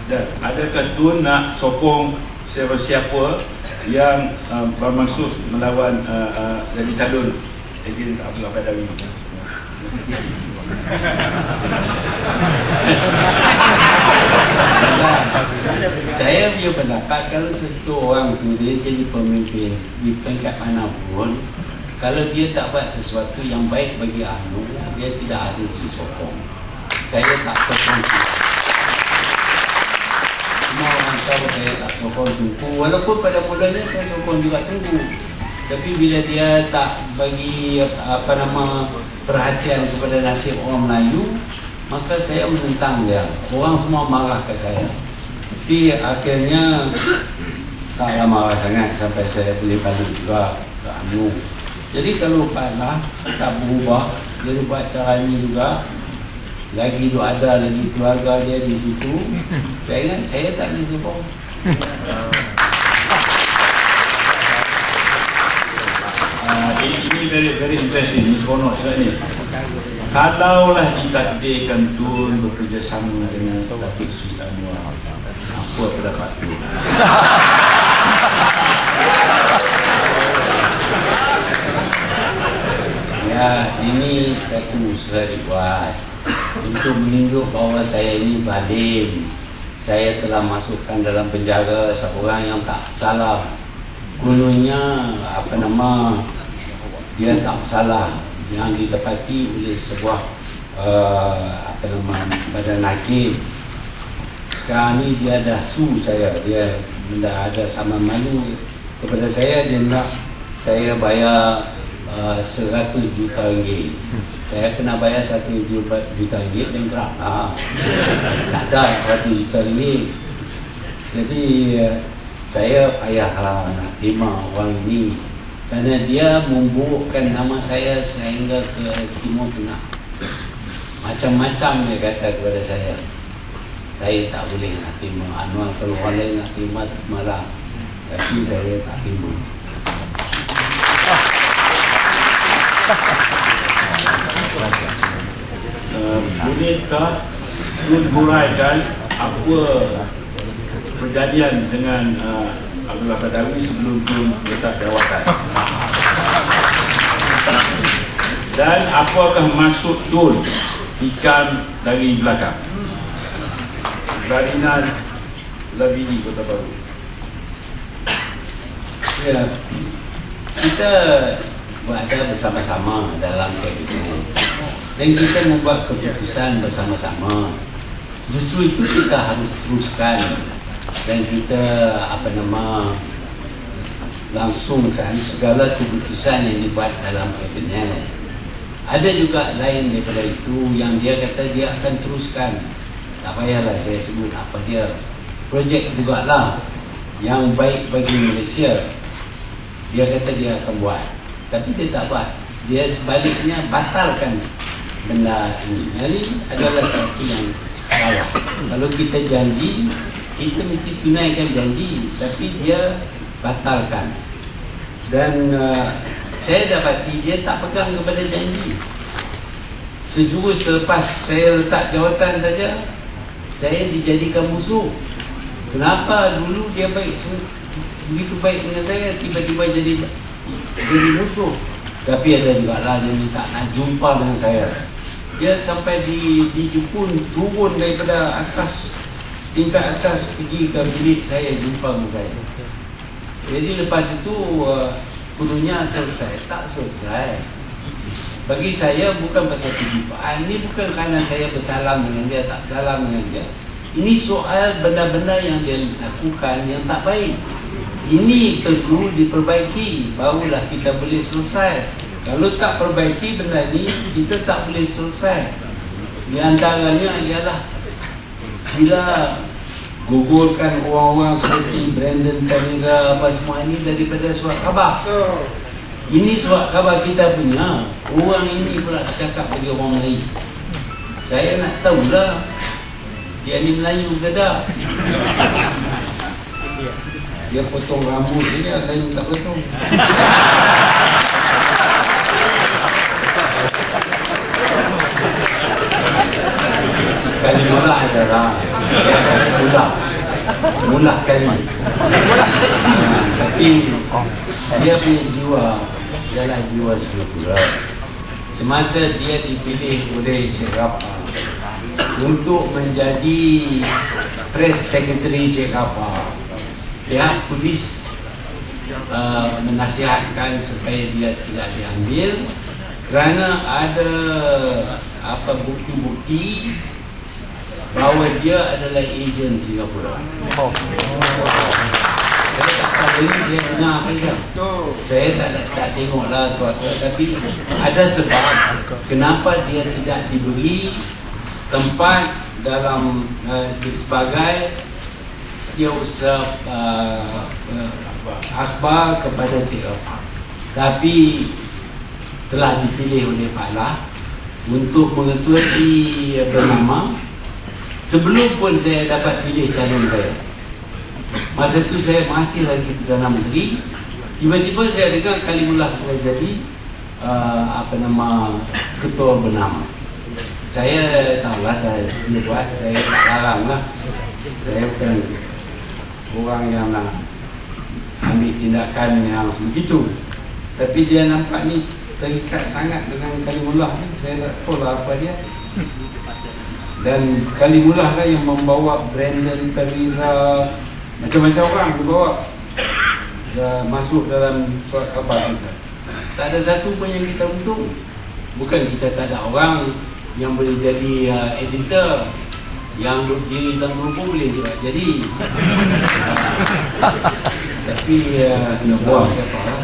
Dan adakah Tun nak sokong siapa-siapa yang bermaksud melawan jadi calon against Abdullah Badawi? Saya punya pendapat, kalau sesuatu orang tu dia jadi pemimpin di peringkat mana pun, kalau dia tak buat sesuatu yang baik bagi anu, dia tidak harus disokong. Saya tak sokong dia. Semua orang tahu saya tak sokong Tunku. Walaupun pada mulanya saya sokong juga Tunku, tapi bila dia tak bagi perhatian kepada nasib orang Melayu, maka saya menentang dia. Orang semua marah ke saya, tapi akhirnya taklah marah sangat sampai saya boleh balik juga ke anu. Jadi kalau Pak Allah tak berubah, dia buat cara ini juga, lagi ada lagi keluarga dia di situ, saya ingat saya tak boleh sokong. Ini very interesting. Ini seronok juga ni. Kalaulah ditakdirkan Tun bekerjasama dengan Datuk Seri Anwar, apa pendapat Tun? Ya, ini satu usaha dibuat untuk menunjuk bahawa saya ini zalim. Saya telah masukkan dalam penjara seorang yang tak salah. Gunanya dia tak salah, yang ditepati oleh sebuah badan hakim. Sekarang ni dia dah su saya, dia dah ada sama malu kepada saya. Dia nak saya bayar 100 juta ringgit. Saya kena bayar 1 juta ringgit, bankrupt tak ada 100 juta ringgit. Jadi saya payahlah nak terima orang ini, kerana dia memburukkan nama saya sehingga ke Timur Tengah. Macam-macam dia kata kepada saya. Saya tak boleh nak terima. Anwar, kalau orang lain nak terima, terima, tapi saya tak terima. Bolehkah Tun huraikan apa perjanjian dengan Abdullah Badawi sebelum Tun letak jawatan? Dan apakah maksud Tun ikan dari belakang? Zarinan Zavini, Kota Baru. Ya, kita berada bersama-sama dalam kabinet dan kita membuat keputusan bersama-sama. Justru itu kita harus teruskan dan kita langsungkan segala keputusan yang dibuat dalam kabinet. Ada juga lain daripada itu yang dia kata dia akan teruskan. Tak payahlah saya sebut apa dia. Projek jugalah yang baik bagi Malaysia, dia kata dia akan buat, tapi dia tak buat. Dia sebaliknya batalkan benda ini. Jadi adalah satu yang salah. Kalau kita janji, kita mesti tunaikan janji, tapi dia batalkan. Dan saya dapati dia tak pegang kepada janji. Sejurus selepas saya letak jawatan saja, saya dijadikan musuh. Kenapa dulu dia begitu baik dengan saya, tiba-tiba jadi musuh? Tapi ada juga lah dia minta nak jumpa dengan saya. Dia sampai di Jepun turun daripada atas, tingkat atas, pergi ke bilik saya, jumpa dengan saya. Jadi lepas itu kudunya selesai. Tak selesai. Bagi saya bukan pasal kejumpaan. Ini bukan kerana saya bersalam dengan dia, tak salam dengan dia. Ini soal benda-benda yang dia lakukan yang tak baik. Ini perlu diperbaiki, barulah kita boleh selesai. Kalau tak perbaiki benda ni, kita tak boleh selesai. Di antaranya ialah sila gugurkan orang-orang seperti Brandon Taniga apa semua ini daripada surat khabar. Ini surat khabar kita punya. Orang ini pula cakap bagi orang Melayu. Saya nak tahulah dia ni Melayu ke tak. Dia potong rambut saja, lain tak potong. Kali mula adalah mula kali. Tapi dia punya jiwa adalah jiwa Singapura. Semasa dia dipilih oleh Cik Rafa untuk menjadi press secretary Cik Rafa, pihak polis menasihatkan supaya dia tidak diambil kerana ada bukti-bukti bahawa dia adalah ejen Singapura. Saya tak tahu ini, saya dengar saja. Saya tak tengoklah suatu, tapi ada sebab kenapa dia tidak diberi tempat dalam sebagai setiausaha akhbar kepada Cik Rafa. Tapi telah dipilih oleh Pak Lah untuk mengetuai bernama. Sebelum pun saya dapat pilih calon saya, masa itu saya masih lagi Perdana Menteri. Tiba-tiba saya dengar Kalimullah sudah jadi ketua bernama. Saya tahulah dia buat, saya tak larang lah. Saya bukan orang yang nak ambil tindakan yang begitu. Tapi dia nampak ni terikat sangat dengan Kalimullah ni. Saya tak tahu lah apa dia. Dan Kalimullah lah yang membawa Brandon Pereira, macam-macam orang membawa masuk dalam surat khabar kita. Tak ada satu pun yang kita untung. Bukan kita tak ada orang yang boleh jadi editor, yang duduk diri dalam pun boleh juga jadi. Tapi kena buang siapa lah.